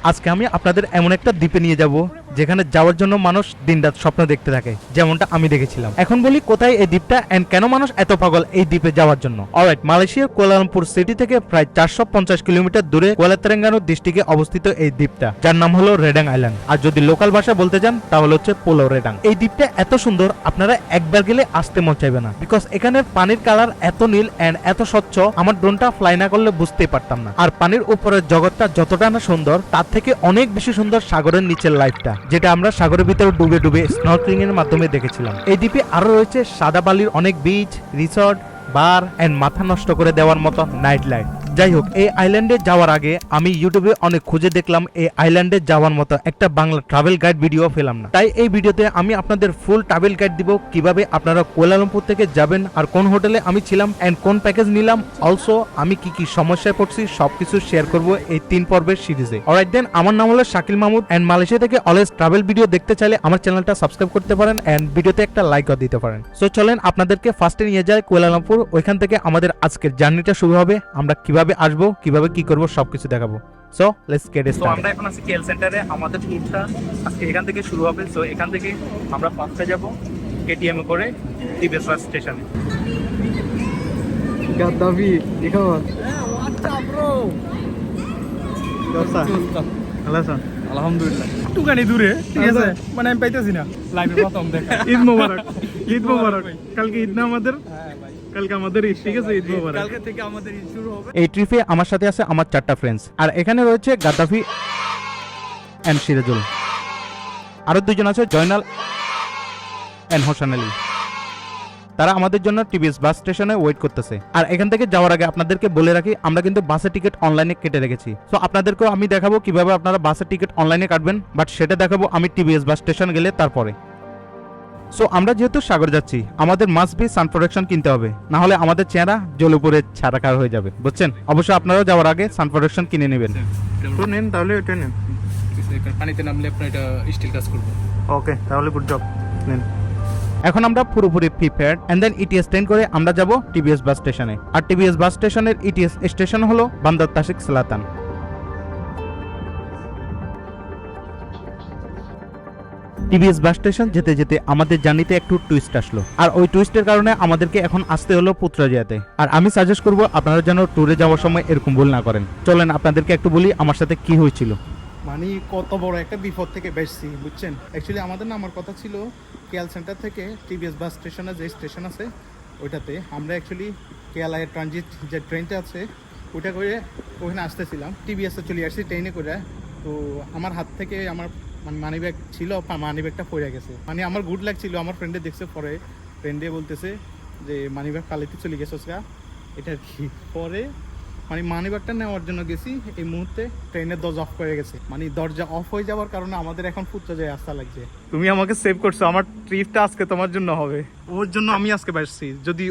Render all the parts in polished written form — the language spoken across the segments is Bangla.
আজকে আমি আপনাদের এমন একটা দ্বীপে নিয়ে যাব যেখানে যাওয়ার জন্য মানুষ দিনরাত স্বপ্ন দেখতে থাকে, যেমনটা আমি দেখেছিলাম। এখন বলি কোথায় এই দ্বীপটা এন্ড কেন মানুষ এত পাগল এই দ্বীপে যাওয়ার জন্য। অলরাইট, মালয়েশিয়ার কুয়ালালামপুর সিটি থেকে প্রায় 450 কিলোমিটার দূরে কুয়ালা তেরেঙ্গানু ডিস্ট্রিক্টে অবস্থিত এই দ্বীপটা, যার নাম হলো রেডাং আইল্যান্ড। আর যদি লোকাল ভাষা বলতে যান তাহলে হচ্ছে পোলো রেডাং। এই দ্বীপটা এত সুন্দর আপনারা একবার গেলে আসতে মন চাইবে না, বিকজ এখানের পানির কালার এত নীল এন্ড এত স্বচ্ছ, আমার ড্রোনটা ফ্লাই না করলে বুঝতেই পারতাম না। আর পানির উপরের জগৎটা যতটা না সুন্দর, তার থেকে অনেক বেশি সুন্দর সাগরের নিচের লাইফটা, যেটা আমরা সাগরের ভিতরে ডুবে ডুবে স্নর্কেলিং এর মাধ্যমে দেখেছিলাম। এই দ্বীপে আরো রয়েছে সাদা বালির অনেক বিচ, রিসর্ট, বার এন্ড মাথা নষ্ট করে দেওয়ার মতো নাইট লাইফ। যাই হোক, এই আইল্যান্ডে যাওয়ার আগে আমি ইউটিউবে অনেক খুঁজে দেখলাম এই আইল্যান্ডে যাওয়ার মতো একটা বাংলা ট্রাভেল গাইড ভিডিও পেলাম না। তাই এই ভিডিওতে আমি আপনাদের ফুল ট্রাভেল গাইড দিব, কিভাবে আপনারা কুয়ালালামপুর থেকে যাবেন, আর কোন হোটেলে আমি ছিলাম এন্ড কোন প্যাকেজ নিলাম, অলসো আমি কি কি সমস্যায় পড়ছি সবকিছু শেয়ার করব এই 3 পর্বের সিরিজে। অলরাইট দেন, আমার নাম হলো শাকিল মাহমুদ এন্ড মালয়েশিয়া থেকে অলওয়েজ ট্রাভেল ভিডিও দেখতে চাইলে আমার চ্যানেলটা সাবস্ক্রাইব করতে পারেন এন্ড ভিডিওতে একটা লাইকও দিতে পারেন। সো চলেন আপনাদেরকে ফার্স্টে নিয়ে যায় কুয়ালালামপুর, ওইখান থেকে আমাদের আজকের জার্নিটা শুরু হবে। আমরা কিভাবে আসবো, কিভাবে কি করব সবকিছু দেখাবো। So let's get started. So আমরা এখন আছি কেএল সেন্টারে, আমাদের ট্যুরটা আজকে এখান থেকে শুরু হবে। সো এখান থেকে আমরা ফার্স্টে যাব কেটিএম এ করে টিবিএস বাস স্টেশনে। গাদ্দাফি দেখো হোয়াটস আপ ব্রো দোস্তা হ্যালো স্যার আলহামদুলিল্লাহ একটুখানি দূরে ঠিক আছে মানে আমি পাইতেছি না লাইভে প্রথম দেখা ঈদ মোবারক ঈদ মোবারক কালকে ঈদ না আমাদের কালকে আমাদের ঈদ ঠিক আছে ঈদ মোবারক কালকে থেকে আমাদের ঈদ শুরু হবে। এই ট্রিপে আমার সাথে আছে আমার 4টা ফ্রেন্ডস, আর এখানে রয়েছে গাদ্দাফি এন্ড সিরাজুল, আরো 2জন আছে জয়নাল এন্ড হোসেন আলী। তারা আমাদের জন্য টিবিএস বাস স্টেশনে ওয়েট করতেছে। আর এখান থেকে যাওয়ার আগে আপনাদেরকে বলে রাখি, আমরা কিন্তু বাসের টিকিট অনলাইনে কেটে রেখেছি। সো আপনাদেরকেও আমি দেখাবো কিভাবে আপনারা বাসের টিকিট অনলাইনে কাটবেন, বাট সেটা দেখাবো আমি টিবিএস বাস স্টেশন গেলে তারপরে। সো আমরা যেহেতু সাগর যাচ্ছি, আমাদের মাস্ট বি সান প্রোটেকশন কিনতে হবে, না হলে আমাদের চেহারা জলুপুরে ছাড়াকার হয়ে যাবে, বুঝছেন? অবশ্যই আপনারাও যাওয়ার আগে সান প্রোটেকশন কিনে নেবেন। তো নেন তাহলে ওটা নেন, পানিতে নামলে আপনার এটা স্টিল কাজ করবে। ওকে তাহলে গুড জব নেন। এখন আমরা পুরোপুরি prepared and then it's train করে আমরা যাব টিবিএস বাস স্টেশনে। আর টিবিএস বাস স্টেশনের ইটিএস স্টেশন হলো বান্দর তাসিক সেলাতান। টিবিএস বাস স্টেশন যেতে যেতে আমাদের জার্নিতে একটু টুইস্ট আসলো, আর ওই টুইস্টের কারণে আমাদেরকে এখন আসতে হলো পুত্রাজিয়াতে। আর আমি সাজেস্ট করব আপনারা যেন ট্যুরে যাওয়ার সময় এরকম ভুল না করেন। চলেন আপনাদেরকে একটু বলি আমার সাথে কি হয়েছিল। মানে কত বড় একটা বিপদ থেকে বেশছি বুঝছেন। অ্যাকচুয়ালি আমাদের নামার কথা ছিল কেএল সেন্টার থেকে টিবিএস বাস স্টেশনে, যে স্টেশন আছে ওইটাতে। আমরা অ্যাকচুয়ালি কেএল এর ট্রানজিট যে ট্রেনটা আছে ওইটা করে ওখানে আসতেছিলাম। টিবিএসে চলে আসছি ট্রেনে করে। তো আমার হাত থেকে আমার মানে মানি ব্যাগ ছিল, মানি ব্যাগটা পড়ে গেছে। মানে আমার গুড লাগছিল, আমার ফ্রেন্ডে দেখছে পরে, ফ্রেন্ডে বলতেছে যে মানি ব্যাগ কালিতে চলে গেছে এটা কি। পরে মানে মানি ব্যাগটা নেওয়ার জন্য গেছি, এই মুহূর্তে ট্রেনের দরজা অফ করে গেছে। মানে দরজা অফ হয়ে যাওয়ার কারণে আমাদের এখন ফুটতে যায় আসতে লাগছে। তুমি আমাকে সেভ করছো, আমার ট্রিপটা আজকে তোমার জন্য হবে। ওর জন্য আমি আজকে বাসছি। যদি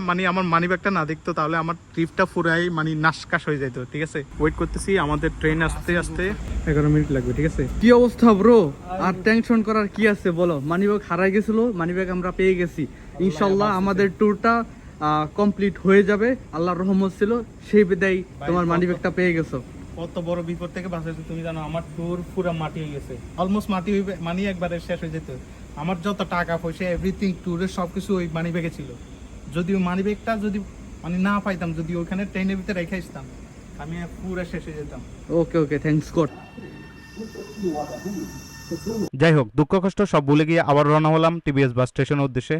মানে আমার মানি ব্যাগটা না দেখতো তাহলে আমার ট্রিপটা পুরাই মানে নাশকাশ হয়ে যেত। ঠিক আছে, ওয়েট করতেছি, আমাদের ট্রেন আসতে আসতে 11 মিনিট লাগবে। ঠিক আছে, কি অবস্থা ব্রো? আর টেনশন করার কি আছে বলো? মানিব্যাগ হারাই গেছিল, মানিব্যাগ আমরা পেয়ে গেছি। ইনশাল্লাহ আমাদের ট্যুরটা কমপ্লিট হয়ে যাবে, আল্লাহর রহমত ছিল। সেই বিদায় তোমার মানিব্যাগটা পেয়ে গেছো। কত বড় বিপদ থেকে বাঁচাইছো তুমি জানো। আমার ট্যুর পুরো মাটি হয়ে গেছে, অলমোস্ট মাটি হইবে, মানে একবারে শেষ হয়ে যেত। আমার যত টাকা পয়সা এভরিথিং ট্যুরের সবকিছু ওই মানি ব্যাগে ছিল। যদি ওই মানি ব্যাগটা যদি মানে না পাইতাম, যদি ওখানে ট্রেনের ভিতরে রেখে আসতাম, আমি পুরো শেষ হয়ে যেতাম। ওকে ওকে, থ্যাঙ্কস গড। যাই হোক, দুঃখ কষ্ট সব ভুলে গিয়ে আবার রওনা হলাম টিবিএস বাস স্টেশনের উদ্দেশ্যে।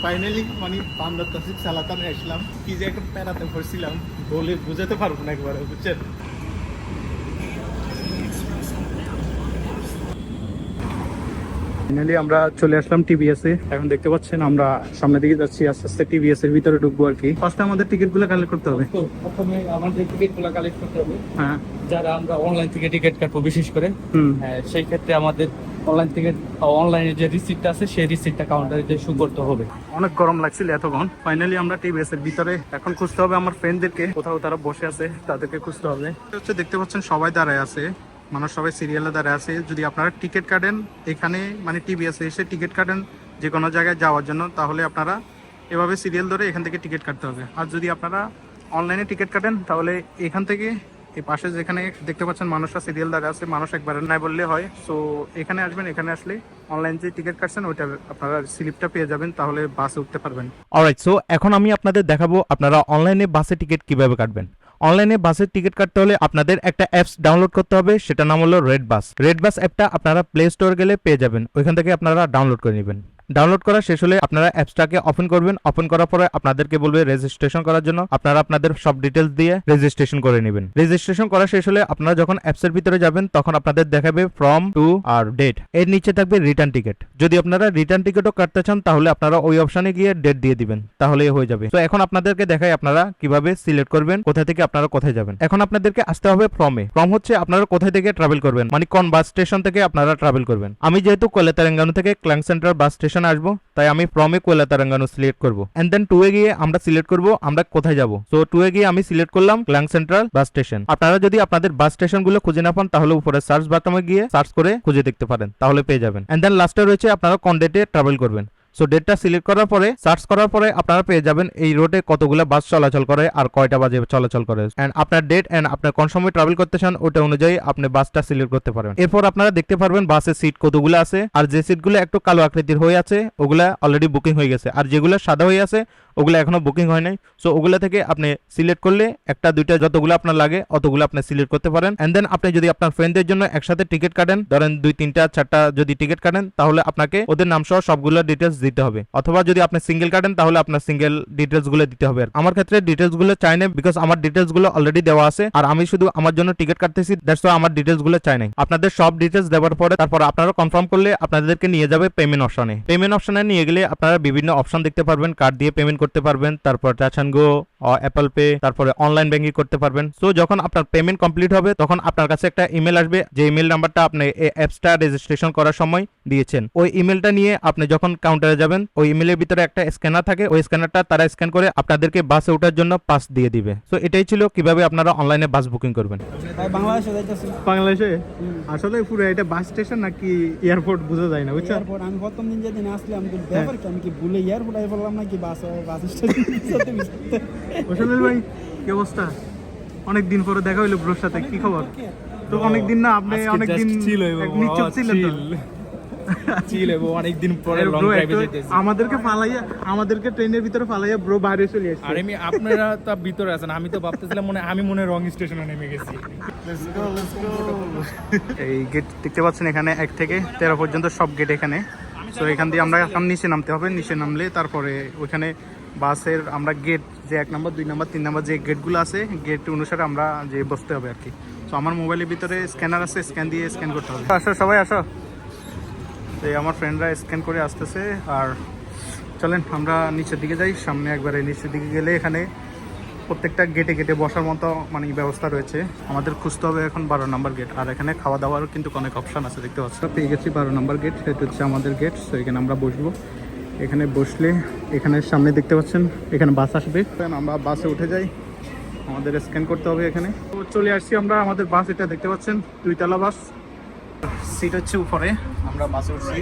ফাইনালি মানে বান্দর তাসিক সেলাতানে আসলাম। কি যে একটা প্যারাতে পড়ছিলাম বলে বুঝাতে পারবো না একবারে, বুঝছেন। ফাইনালি আমরা চলে আসলাম টিবিএস এ। এখন দেখতে পাচ্ছেন আমরা সামনের দিকে যাচ্ছি, আস্তে আস্তে টিবিএস এর ভিতরে ঢুকবো আর কি। ফার্স্টে আমাদের টিকিট গুলো কালেক্ট করতে হবে। প্রথমে আমাদের টিকিটগুলো কালেক্ট করতে হবে। হ্যাঁ, যারা আমরা অনলাইন থেকে টিকিট কাটবো বিশেষ করে, সেই ক্ষেত্রে আমাদের অনলাইনে যে রিসিপ্টটা আছে সেই রিসিপ্টটা কাউন্টারে যে শো করতে হবে। অনেক গরম লাগছিল এতক্ষণ। ফাইনালি আমরা টিবিএস এর ভিতরে। এখন খুঁজতে হবে আমার ফ্রেন্ডদেরকে, কোথাও তারা বসে আছে, তাদেরকে খুঁজতে হবে। দেখতে পাচ্ছেন সবাই দাঁড়ায় আছে, মানুষ সবাই সিরিয়ালে দাঁড়ায় আছে। যদি আপনারা টিকিট কাটেন এখানে, মানে টিবিএস এসে টিকিট কাটেন যে কোনো জায়গায় যাওয়ার জন্য, তাহলে আপনারা এভাবে সিরিয়াল ধরে এখান থেকে টিকিট কাটতে হবে। আর যদি আপনারা অনলাইনে টিকিট কাটেন তাহলে এখান থেকে এই পাশে যেখানে দেখতে পাচ্ছেন মানুষরা সিরিয়াল দাঁড়া আছে, মানুষ একবার নাই বললে হয়। সো এখানে আসবেন, এখানে আসলে অনলাইন যে টিকিট কাটছেন ওইটা আপনারা স্লিপটা পেয়ে যাবেন, তাহলে বাসে উঠতে পারবেন। অলরাইট, সো এখন আমি আপনাদের দেখাবো আপনারা অনলাইনে বাসে টিকিট কিভাবে কাটবেন। অনলাইনে বাসের টিকিট কাটতে হলে আপনাদের একটা অ্যাপস ডাউনলোড করতে হবে, সেটার নাম হলো রেড বাস। রেড বাস অ্যাপটা আপনারা প্লে স্টোর গেলে পেয়ে যাবেন, ওইখান থেকে আপনারা ডাউনলোড করে নেবেন। ডাউনলোড করা শেষ হলে আপনারা অ্যাপসটাকে ওপেন করবেন। ওপেন করার পরে আপনাদেরকে বলবে রেজিস্ট্রেশন করার জন্য, আপনারা আপনাদের সব ডিটেলস দিয়ে রেজিস্ট্রেশন করে নেবেন। রেজিস্ট্রেশন করা শেষ হলে আপনারা যখন অ্যাপসের ভিতরে যাবেন তখন আপনাদের দেখাবে ফ্রম টু আর ডেট, এর নিচে থাকবে রিটার্ন টিকিট। যদি আপনারা রিটার্ন টিকিটও কাটতে চান তাহলে আপনারা ওই অপশনে গিয়ে ডেট দিয়ে দিবেন, তাহলেই হয়ে যাবে। তো এখন আপনাদেরকে দেখাই আপনারা কিভাবে সিলেক্ট করবেন কোথা থেকে আপনারা কোথায় যাবেন। এখন আপনাদেরকে আসতে হবে ফ্রমে। ফ্রম হচ্ছে আপনারা কোথায় থেকে ট্রাভেল করবেন, মানে কোন বাস স্টেশন থেকে আপনারা ট্রাভেল করবেন। আমি যেহেতু কোয়েলাতারাঙ্গানু থেকে ক্লাং সেন্টার বাস স্টেশনে আসবো, তাই আমি ফ্রমে কোয়েলাতারাঙ্গানু সিলেক্ট করব। এন্ড দেন টু এ গিয়ে আমরা সিলেক্ট করব আমরা কোথায় যাব। সো টু এ গিয়ে আমি সিলেক্ট করলাম ক্লাং সেন্ট্রাল বাস স্টেশন। আপনারা যদি আপনাদের বাস স্টেশনগুলো খুঁজে না পান তাহলে উপরে সার্চ বাটনে গিয়ে সার্চ করে খুঁজে দেখতে পারেন, তাহলে পেয়ে যাবেন। এন্ড দেন লাস্টে রয়েছে আপনারা কোন ডেটে ট্রাভেল করবেন। সো ডেটটা সিলেক্ট করার পরে সার্চ করার পরে আপনারা পেয়ে যাবেন এই রোডে কতগুলো বাস চলাচল করে আর কয়টা বাজে চলাচল করে। এন্ড আপনার ডেট এন্ড আপনার কোন সময় ট্রাভেল করতে চান ওটা অনুযায়ী আপনি বাসটা সিলেক্ট করতে পারবেন। এরপর আপনারা দেখতে পারবেন বাসের সিট কতগুলো আছে, আর যে সিটগুলো একটু কালো আকৃতির হয়ে আছে ওগুলা অলরেডি বুকিং হয়ে গেছে, আর যেগুলো সাদা হয়ে আছে ওগুলো এখনো বুকিং হয় নাই। সো ওগুলা থেকে আপনি সিলেক্ট করলে একটা দুইটা যতগুলো আপনার লাগে অতগুলো আপনি সিলেক্ট করতে পারেন। এন্ড দেন আপনি যদি আপনার ফ্রেন্ডদের জন্য একসাথে টিকিট কাটেন, ধরেন 2 3টা 4টা যদি টিকিট কাটেন তাহলে আপনাকে ওদের নাম সহ সবগুলো ডিটেলস দিতে হবে। অথবা যদি আপনি সিঙ্গেল কাটেন তাহলে আপনার সিঙ্গেল ডিটেলস গুলো দিতে হবে। আমার ক্ষেত্রে ডিটেলস গুলো চাই না, বিকজ আমার ডিটেলস গুলো অলরেডি দেওয়া আছে আর আমি শুধু আমার জন্য টিকিট কাটতেছি, দ্যাটস ওয়াই আমার ডিটেলস গুলো চাই নাই। আপনাদের সব ডিটেলস দেওয়ার পরে তারপর আপনারা কনফার্ম করলে আপনাদেরকে নিয়ে যাবে পেমেন্ট অপশনে। পেমেন্ট অপশনে নিয়ে গেলে আপনারা বিভিন্ন অপশন দেখতে পারবেন, কার্ড দিয়ে পেমেন্ট করতে পারবেন, তারপর touch and go, Apple Pay, তারপরে অনলাইন ব্যাংকিং করতে পারবেন। সো যখন আপনার পেমেন্ট কমপ্লিট হবে তখন আপনার কাছে একটা ইমেল আসবে, যে ইমেল নাম্বারটা আপনি এই অ্যাপসটা রেজিস্ট্রেশন করার সময় দিয়েছেন। ওই ইমেলটা নিয়ে আপনি যখন কাউন্টারে যাবেন ওই ইমেলের ভিতরে একটা স্ক্যানার থাকে, ওই স্ক্যানারটা তারা স্ক্যান করে আপনাদেরকে বাসে ওঠার জন্য পাস দিয়ে দিবে। সো এটাই ছিল কিভাবে আপনারা অনলাইনে বাস বুকিং করবেন। বাংলাদেশে আসলে পুরো এটা বাস স্টেশন নাকি এয়ারপোর্ট বোঝা যায় না, বুঝছো? এয়ারপোর্ট আমি প্রথম দিন যেদিন আসলাম আমি ব্যাপার কি আমি কি ভুলে এয়ারপোর্ট আই বললাম নাকি বাস স্টেশন। ওশানুল ভাই কি অবস্থা? অনেক দিন পরে দেখা হইলো ব্রোর সাথে, কি খবর? তো অনেক দিন না, আপনি অনেক দিন নিশ্চুপ ছিলেন তো। অনেক দিন পরে লং ড্রাইভে যেতেছি। আমাদেরকে ট্রেনের ভিতরে ফালাইয়া ব্রো বাইরে চলে আসছে। আর আপনারা তো ভিতরে আছেন, আমি তো ভাবতেছিলাম আমি মনে রং স্টেশনে নেমে গেছি। এই গেট দেখতে পাচ্ছেন, এখানে 1 থেকে 13 পর্যন্ত সব গেট এখানে। সো এখান দিয়ে আমরা এখন নিচে নামতে হবে, নিচে নামলে তারপরে ওইখানে বাসের আমরা গেট যে 1 নম্বর 2 নম্বর 3 নম্বর যে গেটগুলো আছে গেট অনুসারে আমরা যে বসতে হবে আর কি। সো আমার মোবাইলের ভিতরে স্ক্যানার আছে, স্ক্যান দিয়ে স্ক্যান করতে হবে। আসো সবাই আসো। তো আমার ফ্রেন্ডরা স্ক্যান করে আসতেছে, আর চলেন আমরা নিচের দিকে যাই। সামনে একবারে নিচের দিকে গেলে এখানে প্রত্যেকটা গেটে গেটে বসার মতো মানে ব্যবস্থা রয়েছে। আমাদের খুঁজতে হবে এখন 12 নম্বর গেট, আর এখানে খাওয়া দাওয়ারও কিন্তু অনেক অপশান আছে, দেখতে পাচ্ছি। পেয়ে গেছি 12 নম্বর গেট, এটা হচ্ছে আমাদের গেট। সো এখানে আমরা বসবো। এখানে বসলে এখানে সামনে দেখতে পাচ্ছেন এখানে বাস আসবে, আমরা বাসে উঠে যাই। আমাদের স্ক্যান করতে হবে এখানে। তো চলে আসছি আমরা, আমাদের বাস এটা দেখতে পাচ্ছেন 2 তলা বাস। সিট হচ্ছে উপরে, আমরা বাসে উঠছি।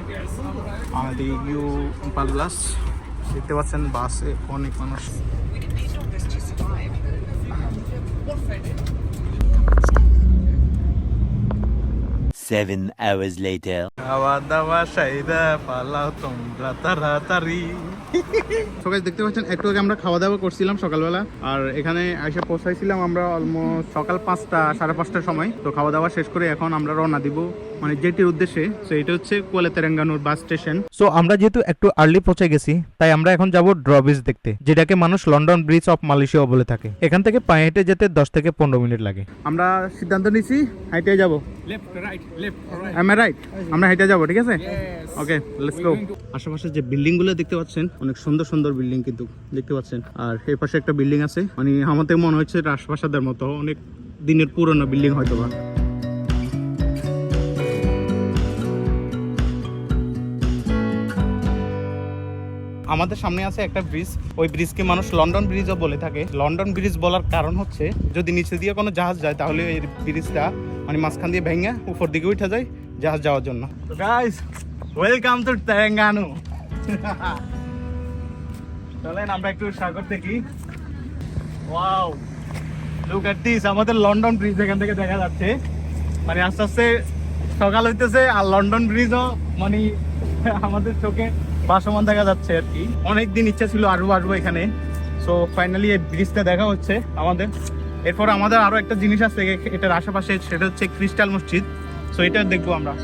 আমাদের ইউ পাল্লাস দেখতে পাচ্ছেন, বাসে অনেক মানুষ। Seven hours later. খাওয়া দাওয়া সাইদা পালাও তোমরা তাড়াতাড়ি। দেখতে পাচ্ছেন একটু আগে আমরা খাওয়া দাওয়া করছিলাম সকালবেলা, আর এখানে এসে পৌঁছাইছিলাম আমরা অলমোস্ট সকাল 5টা 5:30টার সময়। তো খাওয়া দাওয়া শেষ করে এখন আমরা রওনা দিব মানে জেটির উদ্দেশ্যে। তো এটা হচ্ছে কোয়েলাতারাঙ্গানুর বাস স্টেশন। সো আমরা যেহেতু একটু আর্লি পৌঁছে গেছি তাই আমরা এখন যাব ড্রব্রিজ দেখতে, যেটাকে মানুষ লন্ডন ব্রিজ অফ মালয়েশিয়া বলে থাকে। এখান থেকে পায়ে হেঁটে যেতে 10 থেকে 15 মিনিট লাগে। আমরা সিদ্ধান্ত নিছি হাইটে যাব। Left right left right, am I right? আমরা হেঁটে যাব, ঠিক আছে? ওকে, লেটস গো। আশেপাশে যে বিল্ডিং গুলো দেখতে পাচ্ছেন অনেক সুন্দর সুন্দর বিল্ডিং কিন্তু দেখতে পাচ্ছেন, আর এই পাশে একটা বিল্ডিং আছে, মানে আমাদের মনে হচ্ছে রাজপ্রাসাদের মতো, অনেক দিনের পুরনো বিল্ডিং হয়তো বা। আমাদের সামনে আছে একটা ব্রিজ, ওই ব্রিজকে মানুষ লন্ডন ব্রিজও বলে থাকে। লন্ডন ব্রিজ বলার কারণ হচ্ছে যদি নিচে দিয়ে কোনো জাহাজ যায় তাহলে এই ব্রিজটা মানে মাঝখান দিয়ে ভেঙে উপর দিকে উঠে যায় জাহাজ যাওয়ার জন্য। তো গাইস, ওয়েলকাম টু তেলেঙ্গানা। চলেন আমরা একটু সাগর দেখি। ওয়াও, লুক এট দিস, আমাদের লন্ডন ব্রিজ এখান থেকে দেখা যাচ্ছে। মানে আস্তে আস্তে সকাল হইতেছে আর লন্ডন ব্রিজও মানে আমাদের চোখে ভাসমান দেখা যাচ্ছে আর কি। অনেকদিন ইচ্ছা ছিল আসবো এখানে, সো ফাইনালি এই ব্রিজটা দেখা হচ্ছে আমাদের। এরপর আমাদের আরো একটা জিনিস আছে এটার আশেপাশে, সেটা হচ্ছে ক্রিস্টাল মসজিদ। সো এটা দেখবো আমরা।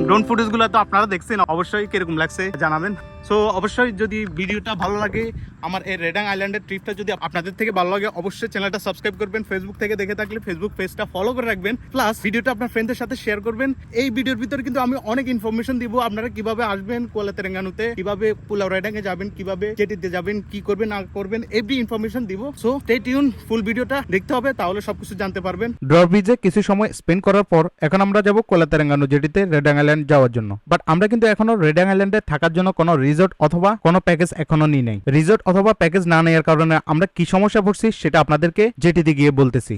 ড্রোন ফুটেজ গুলো তো আপনারা দেখছেন, অবশ্যই কিরকম লাগছে জানাবেন। সো অবশ্যই যদি ভিডিওটা ভালো লাগে, আমার এই রেডাং আইল্যান্ডের ট্রিপটা যদি আপনাদের থেকে ভালো লাগে, অবশ্যই চ্যানেলটা সাবস্ক্রাইব করবেন। ফেসবুক থেকে দেখে থাকলে ফেসবুক পেজটা ফলো করে রাখবেন, প্লাস ভিডিওটা আপনার ফ্রেন্ডদের সাথে শেয়ার করবেন। এই ভিডিওর ভিতরে কিন্তু আমি অনেক ইনফরমেশন দিব, আপনারা কিভাবে আসবেন কুয়ালা তেলেঙ্গানাতে, কিভাবে পুলাও রাইডাং এ যাবেন, কিভাবে জেটিতে যাবেন, কি করবেন না করবেন, এভরি ইনফরমেশন দিব। সো স্টে টিউন, ফুল ভিডিওটা দেখতে হবে, তাহলে সবকিছু জানতে পারবেন। ড্রপ ব্রিজে কিছু সময় স্পেন্ড করার পর এখন আমরা যাব কুয়ালা তেলেঙ্গানা জেটিতে রেডাং আইল্যান্ড যাওয়ার জন্য। বাট আমরা কিন্তু এখনো রেডাং আইল্যান্ডে থাকার জন্য কোনো রিসোর্ট অথবা কোনো প্যাকেজ এখনো নিই নাই। রিসোর্ট অথবা প্যাকেজ না নেওয়ার কারণে আমরা কি সমস্যা পড়ছি সেটা আপনাদেরকে জেটিতে গিয়ে বলতেছি।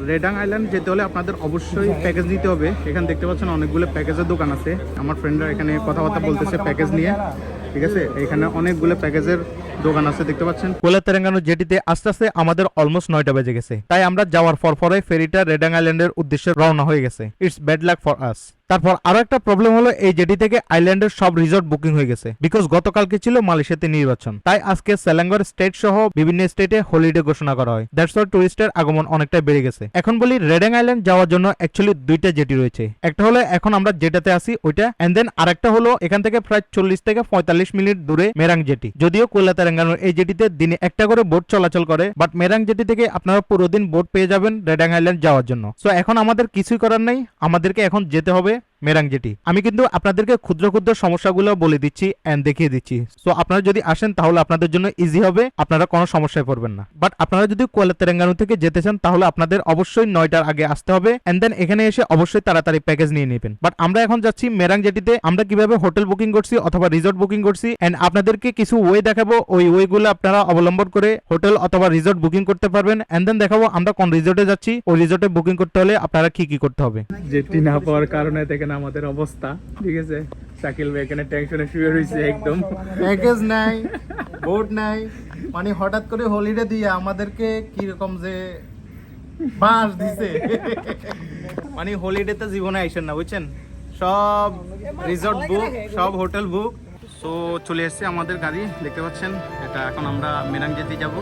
রেডাং আইল্যান্ড যেতে হলে আপনাদের অবশ্যই প্যাকেজ নিতে হবে। এখানে দেখতে পাচ্ছেন অনেকগুলো প্যাকেজের দোকান আছে। আমার ফ্রেন্ডরা এখানে কথাবার্তা বলতেছে প্যাকেজ নিয়ে, ঠিক আছে। এখানে অনেকগুলো প্যাকেজের দোকান আছে দেখতে পাচ্ছেন। কুয়ালা তেলেঙ্গানা জেটিতে আস্তে আস্তে আমাদের অলমোস্ট 9টা বেজে গেছে, তাই আমরা যাওয়ার পরে ফেরিটা রেডাং আইল্যান্ডের উদ্দেশ্যে রওনা হয়ে গেছে। It's bad luck for us. তারপর আরো একটা প্রবলেম হলো, এই জেটি থেকে আইল্যান্ডের সব রিসোর্ট বুকিং হয়ে গেছে, বিকজ গতকালকে ছিল মালয়েশিয়াতে নির্বাচন, তাই আজকে সেলাঙ্গর স্টেট সহ বিভিন্ন স্টেটে হলিডে ঘোষণা করা হয়। দ্যাটস ওয়াই টুরিস্টের আগমন অনেকটা বেড়ে গেছে। এখন বলি রেডাং আইল্যান্ড যাওয়ার জন্য অ্যাকচুয়ালি 2টা জেটি রয়েছে। একটা হলো এখন আমরা যেটাতে আছি ওইটা, এন্ড দেন আরেকটা হলো এখান থেকে প্রায় 40 থেকে 45 মিনিট দূরে মেরাং জেটি। যদিও কুয়ালা তেলেঙ্গানার এই জেটিতে দিনে একটা করে বোট চলাচল করে, বাট মেরাং জেটি থেকে আপনারা পুরো দিন বোট পেয়ে যাবেন রেডাং আইল্যান্ড যাওয়ার জন্য। সো এখন আমাদের কিছুই করার নেই, আমাদেরকে এখন যেতে হবে মেরাং জেটি। আমি কিন্তু আপনাদেরকে ক্ষুদ্র ক্ষুদ্র সমস্যাগুলো বলে দিচ্ছি এন্ড দেখিয়ে দিচ্ছি। সো আপনারা যদি আসেন তাহলে আপনাদের জন্য ইজি হবে, আপনারা কোনো সমস্যায় পড়বেন না। বাট আপনারা যদি কুয়ালা তেলেঙ্গানা থেকে যেতে চান তাহলে আপনাদের অবশ্যই 9টার আগে আসতে হবে, এন্ড দেন এখানে এসে অবশ্যই তাড়াতাড়ি প্যাকেজ নিয়ে নেবেন। বাট আমরা এখন যাচ্ছি মেরাং জেটিতে। আমরা কিভাবে হোটেল বুকিং করছি অথবা রিসোর্ট বুকিং করছি এন্ড আপনাদেরকে কিছু ওয়ে দেখাবো, ওই ওয়েগুলো আপনারা অবলম্বন করে হোটেল অথবা রিসোর্ট বুকিং করতে পারবেন। এন্ড দেন দেখাবো আমরা কোন রিসোর্টে যাচ্ছি, ওই রিসোর্টে বুকিং করতে হলে আপনারা কি কি করতে হবে। জেটি না পাওয়ার কারণে দেখেন আমাদের অবস্থা, ঠিক আছে। শাকিল ভাই এখানে টেনশনে শুয়ে রয়েছে একদম। প্যাকেজ নাই, বোট নাই, মানে হঠাৎ করে হলিডে দিয়ে আমাদেরকে কি রকম যে বাস দিছে। মানে হলিডেতে জীবনে আইসেন না, বুঝছেন। সব রিসোর্ট বুক, সব হোটেল বুক। সো চলে এসেছে আমাদের গাড়ি, দেখতে পাচ্ছেন। এটা এখন আমরা মেরাং জেটি যাব।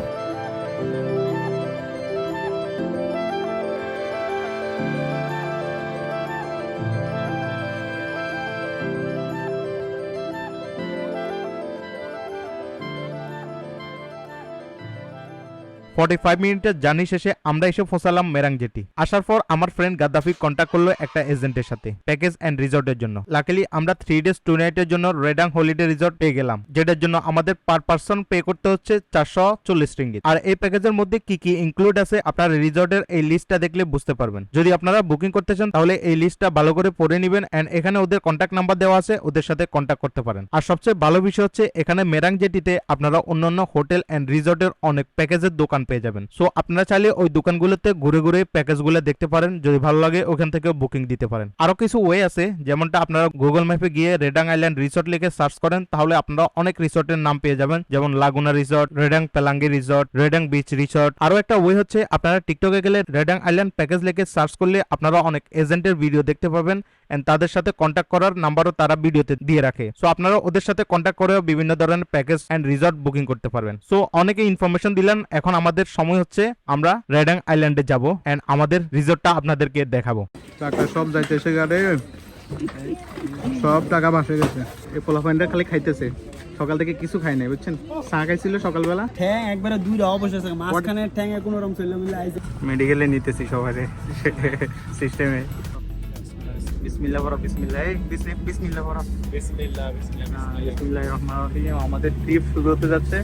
45 মিনিটের জার্নি শেষে আমরা এসে পৌঁছালাম মেরাং জেটি। আসার পর আমার ফ্রেন্ড গাদ্দাফি কন্ট্যাক্ট করলো একটা এজেন্টের সাথে প্যাকেজ এন্ড রিসোর্টের জন্য। লাকিলি আমরা 3 ডেজ 2 নাইটের জন্য রেডাং হলিডে রিসোর্ট পেয়ে গেলাম, যেটার জন্য আমাদের পার পারসন পে করতে হচ্ছে 440 রিঙ্গিত। আর এই প্যাকেজের মধ্যে কি কি ইনক্লুড আছে আপনারা রিসোর্টের এই লিস্টটা দেখলে বুঝতে পারবেন। যদি আপনারা বুকিং করতে চান তাহলে এই লিস্টটা ভালো করে পড়ে নেবেন, এন্ড এখানে ওদের কন্ট্যাক্ট নাম্বার দেওয়া আছে, ওদের সাথে কন্ট্যাক্ট করতে পারেন। আর সবচেয়ে ভালো বিষয় হচ্ছে এখানে মেরাং জেটিতে আপনারা অন্যান্য হোটেল এন্ড রিসোর্টের অনেক প্যাকেজের দোকান পেয়ে যাবেন। সো আপনারা চাইলে ওই দোকানগুলোতে ঘুরে ঘুরে প্যাকেজগুলো দেখতে পারেন, যদি ভালো লাগে ওখান থেকে বুকিং দিতে পারেন। আরো কিছু ওয়ে আছে, যেমনটা আপনারা গুগল ম্যাপে গিয়ে রেডাং আইল্যান্ড রিসোর্ট লিখে সার্চ করেন তাহলে আপনারা অনেক রিসোর্টের নাম পেয়ে যাবেন, যেমন Laguna resort, রেডাং পেলাঙ্গি resort, রেডাং beach resort. আরো একটা ওয়ে হচ্ছে আপনারা টিকটকে গেলে রেডাং আইল্যান্ড প্যাকেজ লিখে সার্চ করলে আপনারা অনেক এজেন্টের ভিডিও দেখতে পাবেন, এন্ড তাদের সাথে কন্ট্যাক্ট করার নাম্বারও তারা ভিডিওতে দিয়ে রাখে। সো আপনারা ওদের সাথে কন্ট্যাক্ট করে বিভিন্ন ধরনের প্যাকেজ এন্ড রিসোর্ট বুকিং করতে পারবেন। সো অনেকে ইনফরমেশন দিলেন, এখন আমাদের সময় হচ্ছে আমরা রেডাং আইল্যান্ডে যাব এন্ড আমাদের রিসোর্টটা আপনাদেরকে দেখাবো। টাকা সব যাইতেছে গাড়ে, সব টাকা বাসে গেছে। এই পোলাপাইনটা খালি খাইতেছে। সকাল থেকে কিছু খাই নাই বুঝছেন, চা খাইছিল সকালবেলা। ঠ্যাং একবারে দুইটা অবশ্যই আছে, মাঝখানে ঠ্যাঙে কোনো রকম চলে মিলে আইছে। মেডিকেলে নিতেছি সবাই সিস্টেমে। বিসমিল্লাহ বড়, বিসমিল্লাহ, বিসমিল্লাহ বড়, বিসমিল্লাহির রহমানির রহিম। আমাদের ট্রিপ শুরু হতে যাচ্ছে।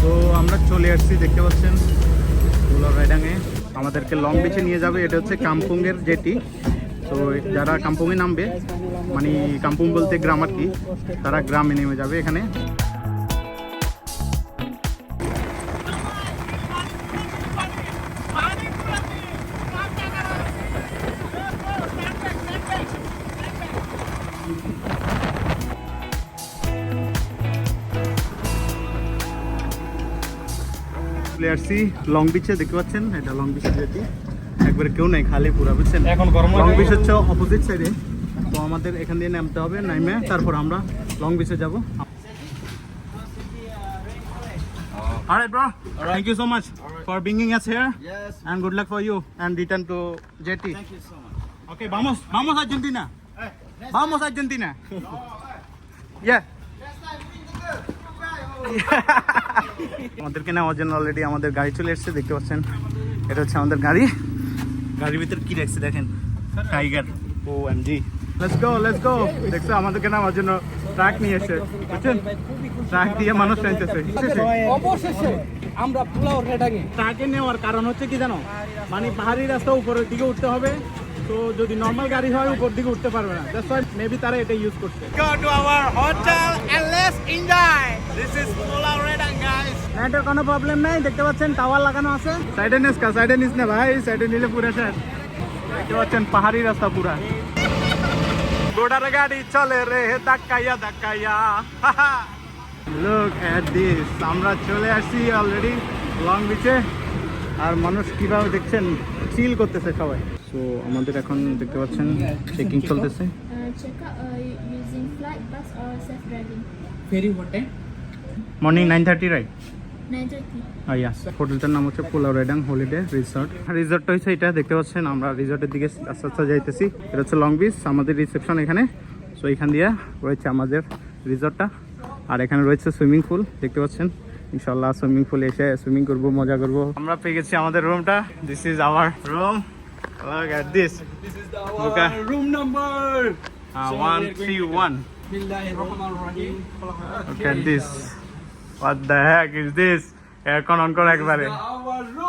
তো আমরা চলে আসছি, দেখতে পাচ্ছেন রেডাঙে। আমাদেরকে লং বিচে নিয়ে যাবে। এটা হচ্ছে কাম্পুংয়ের জেটি। তো যারা কাম্পুংয়ে নামবে, মানে কাম্পুং বলতে গ্রাম আর কি, তারা গ্রামে নেমে যাবে এখানে। চলে আসছি লং বিচে, দেখতে পাচ্ছেন এটা লং বিচে যেটি, একবারে কেউ নাই, খালি পুরা বুঝছেন। এখন গরম লং বিচ হচ্ছে অপোজিট সাইডে। তো আমাদের এখান দিয়ে নামতে হবে, নামে তারপর আমরা লং বিচে যাব। Alright bro, thank you so much for bringing us here. Yes. And good luck for you and return to jetty. Thank you so much. Okay, vamos Argentina. Vamos Argentina. Yeah. আমাদেরকে নেওয়ার জন্য অলরেডি আমাদের গাড়ি চলে এসেছে, দেখতে পাচ্ছেন। এটা হচ্ছে আমাদের গাড়ি। গাড়ির ভিতরে কি রাখছে দেখেন, tiger. O MG, let's go. দেখছো আমাদেরকে নেওয়ার জন্য ট্রাক নিয়ে এসেছে, বুঝছেন। ট্রাক দিয়ে মানুষ টানতেছে। অবশেষে আমরা পুলাও রেডাঙে। ট্রাকে নেওয়ার কারণ হচ্ছে কি জানো, মানে পাহাড়ি রাস্তা উপরের দিকে উঠতে হবে। তো যদি নরমাল গাড়ি হয় উপর দিকে উঠতে পারবে না, দ্যাটস ওয়াই মেবি তারা এটা ইউজ করছে। Go to our hotel and let's enjoy. This is Kuala Redang, guys. নেটের কোনো প্রবলেম নাই, দেখতে পাচ্ছেন টাওয়ার লাগানো আছে। সাইডে নিস না ভাই, সাইডে নিলে পুরো শেষ। দেখতে পাচ্ছেন পাহাড়ি রাস্তা পুরা। গোড়ার গাড়ি চলে রে ধাক্কাইয়া। Look at this, আমরা চলে আসছি অলরেডি লং বিচে। আর মানুষ কিভাবে দেখছেন চিল করতেছে সবাই। সো আমাদের এখন দেখতে পাচ্ছেন চেকিং চলতেছে। Check out using flight, bus or self-driving. Ferry what time? Morning 9:30 right? 9:30. Yes. হোটেলটার নাম হচ্ছে কুলা রেডাং হলিডে রিসর্ট। রিসর্টটা হচ্ছে এটা, দেখতে পাচ্ছেন। আমরা রিসর্টের দিকে আস্তে আস্তে যাইতেছি। এটা হচ্ছে লং বিচ, আমাদের রিসেপশন এখানে। সো এখান দিয়ে রয়েছে আমাদের রিসর্টটা। আর এখানে রয়েছে সুইমিং পুল, দেখতে পাচ্ছেন। ইনশাল্লাহ সুইমিং পুলে এসে সুইমিং করব, মজা করব। আমরা পেয়ে গেছি আমাদের রুমটা। This is our room. Look at this. This is our room number 131. Bismillahirrahmanirrahim. Look at this. What the heck is this? Aircon on koro ekbare. Our room.